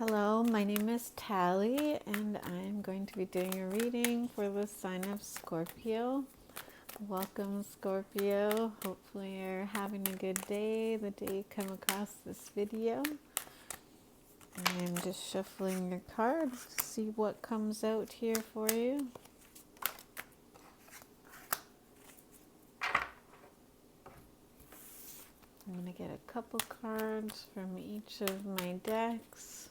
Hello, my name is Tally, and I'm going to be doing a reading for the sign of Scorpio. Welcome, Scorpio. Hopefully you're having a good day the day you come across this video. I'm just shuffling your cards to see what comes out here for you. I'm going to get a couple cards from each of my decks.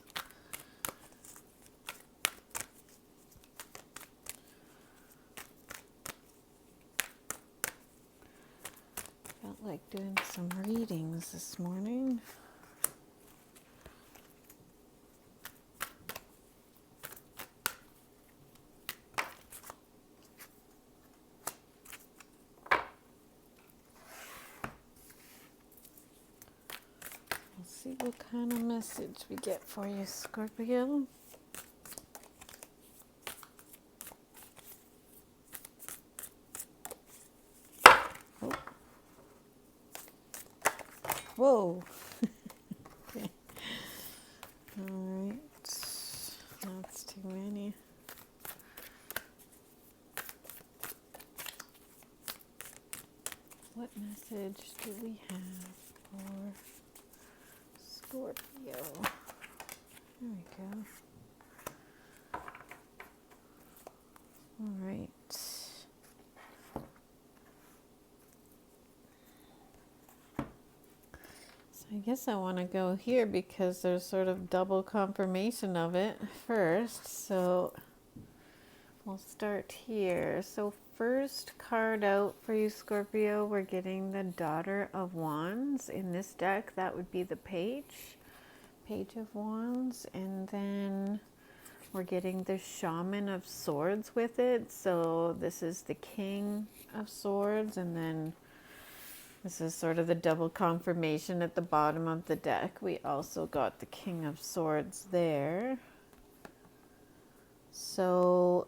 Felt like doing some readings this morning. Let's see what kind of message we get for you, Scorpio. Oh. Whoa. Okay. All right. That's too many. What message do we have for Scorpio? There we go. All right. I guess I want to go here because there's sort of double confirmation of it first. So we'll start here. So first card out for you, Scorpio, we're getting the Daughter of Wands. In this deck, that would be the Page of Wands. And then we're getting the Shaman of Swords with it. So this is the King of Swords, and then this is sort of the double confirmation at the bottom of the deck. We also got the King of Swords there. So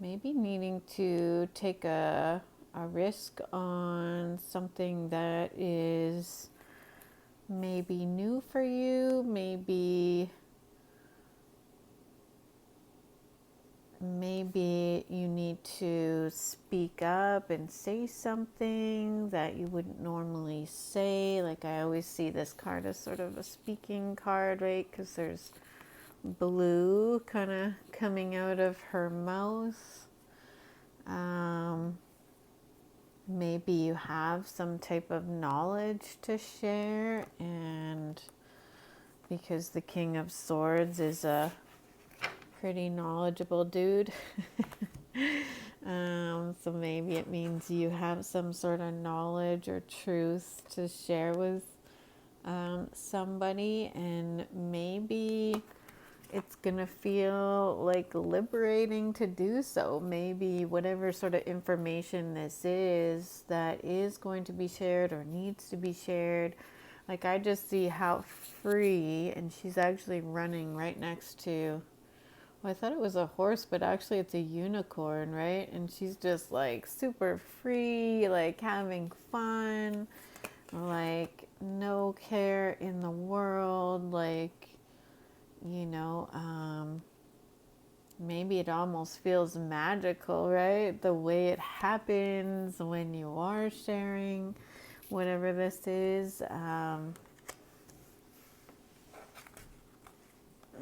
maybe needing to take a risk on something that is maybe new for you, maybe you need to speak up and say something that you wouldn't normally say. Like, I always see this card as sort of a speaking card, right? Because there's blue kind of coming out of her mouth. Maybe you have some type of knowledge to share, and because the King of Swords is a pretty knowledgeable dude. So maybe it means you have some sort of knowledge or truth to share with somebody, and maybe it's gonna feel like liberating to do so. Maybe whatever sort of information this is that is going to be shared or needs to be shared. Like, I just see how free, and she's actually running right next to, well, I thought it was a horse, but actually it's a unicorn, right? And she's just like super free, like having fun, like no care in the world, like, maybe it almost feels magical, right? The way it happens when you are sharing whatever this is.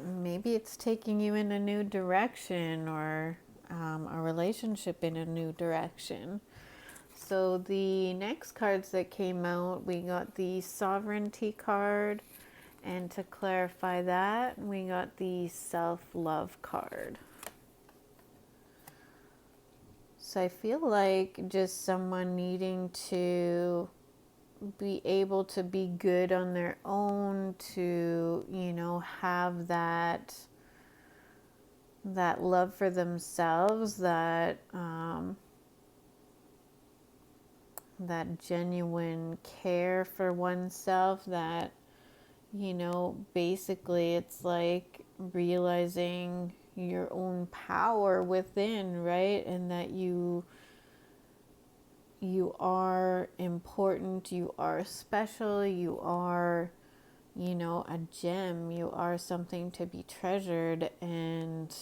Maybe it's taking you in a new direction, or a relationship in a new direction. So the next cards that came out, we got the Sovereignty card. And to clarify that, we got the Self-Love card. So I feel like just someone needing to be able to be good on their own, to, have that love for themselves, that genuine care for oneself, that, basically it's like realizing your own power within, right? And that you are important, you are special, you are you know, a gem. You are something to be treasured, and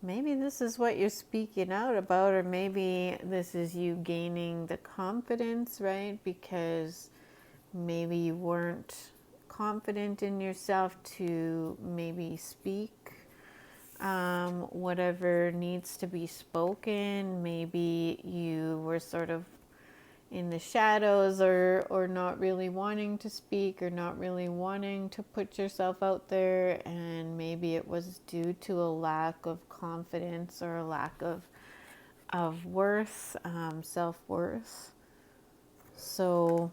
maybe this is what you're speaking out about, or maybe this is you gaining the confidence, right? Because maybe you weren't confident in yourself to maybe speak whatever needs to be spoken. Maybe you were sort of in the shadows, or not really wanting to speak, or not really wanting to put yourself out there, and maybe it was due to a lack of confidence or a lack of worth, self-worth. So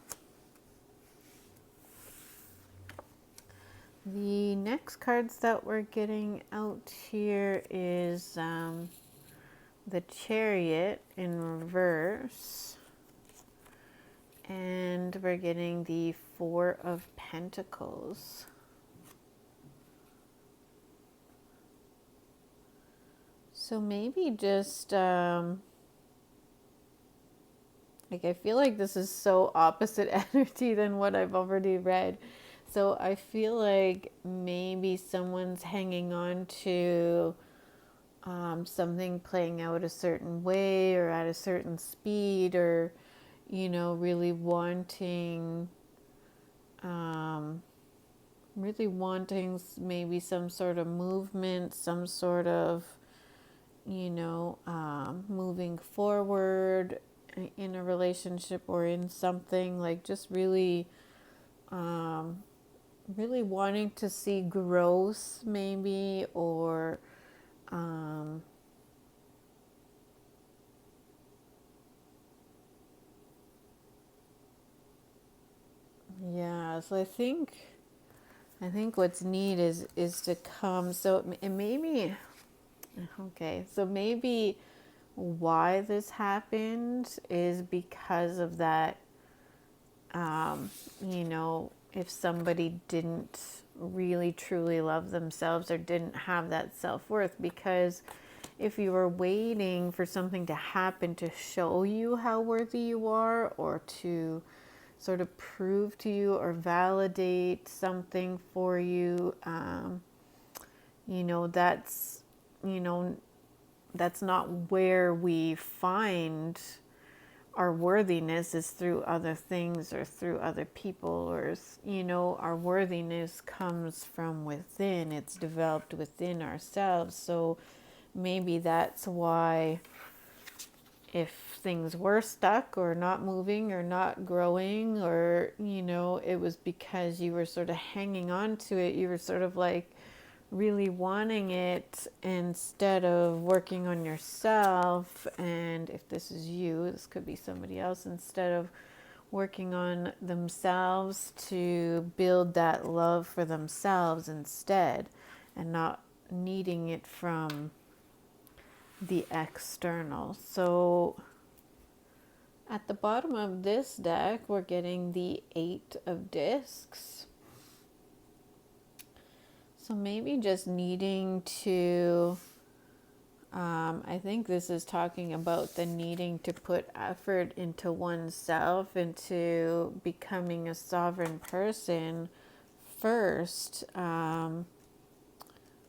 the next cards that we're getting out here is the Chariot in reverse. And we're getting the Four of Pentacles. So maybe just, like, I feel like this is so opposite energy than what I've already read. So I feel like maybe someone's hanging on to something playing out a certain way or at a certain speed, or, you know, really wanting maybe some sort of movement, some sort of, you know, moving forward in a relationship or in something, like just really really wanting to see growth maybe, or yeah. So I think what's neat is to come. So it maybe, okay, so maybe why this happened is because of that, you know, if somebody didn't really truly love themselves or didn't have that self-worth. Because if you were waiting for something to happen to show you how worthy you are, or to sort of prove to you or validate something for you, you know, that's not where we find our worthiness, is through other things or through other people, or, you know, our worthiness comes from within. It's developed within ourselves. So maybe that's why, if things were stuck or not moving or not growing, or, you know, it was because you were sort of hanging on to it. You were sort of like really wanting it instead of working on yourself. And if this is you, this could be somebody else. Instead of working on themselves to build that love for themselves instead, and not needing it from the external. So at the bottom of this deck, we're getting the Eight of Discs. So maybe just needing to, I think this is talking about the needing to put effort into oneself, into becoming a sovereign person first,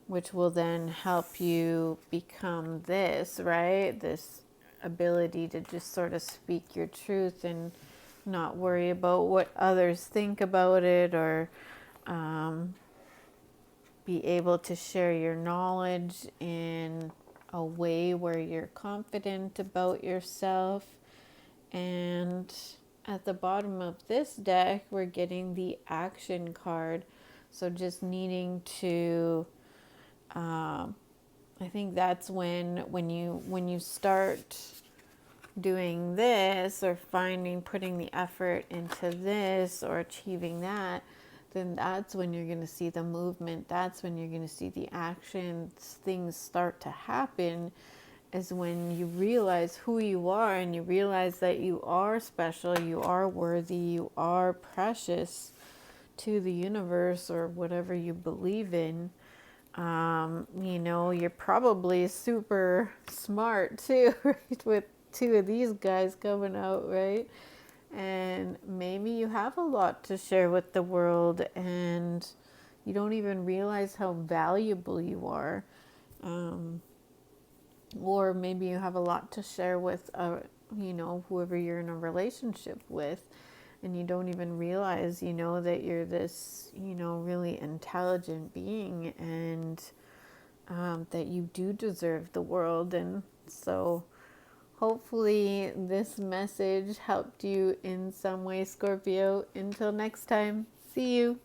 which will then help you become this, right? This ability to just sort of speak your truth and not worry about what others think about it, or be able to share your knowledge in a way where you're confident about yourself. And at the bottom of this deck, we're getting the Action card. So just needing to, I think that's when you start doing this, or putting the effort into this, or achieving that, then that's when you're going to see the movement. That's when you're going to see the actions. Things start to happen, is when you realize who you are, and you realize that you are special, you are worthy, you are precious to the universe, or whatever you believe in. You know, you're probably super smart too, right? With two of these guys coming out, right? And maybe you have a lot to share with the world, and you don't even realize how valuable you are. Or maybe you have a lot to share with, whoever you're in a relationship with, and you don't even realize, that you're this, really intelligent being, and that you do deserve the world. And so hopefully this message helped you in some way, Scorpio. Until next time, see you.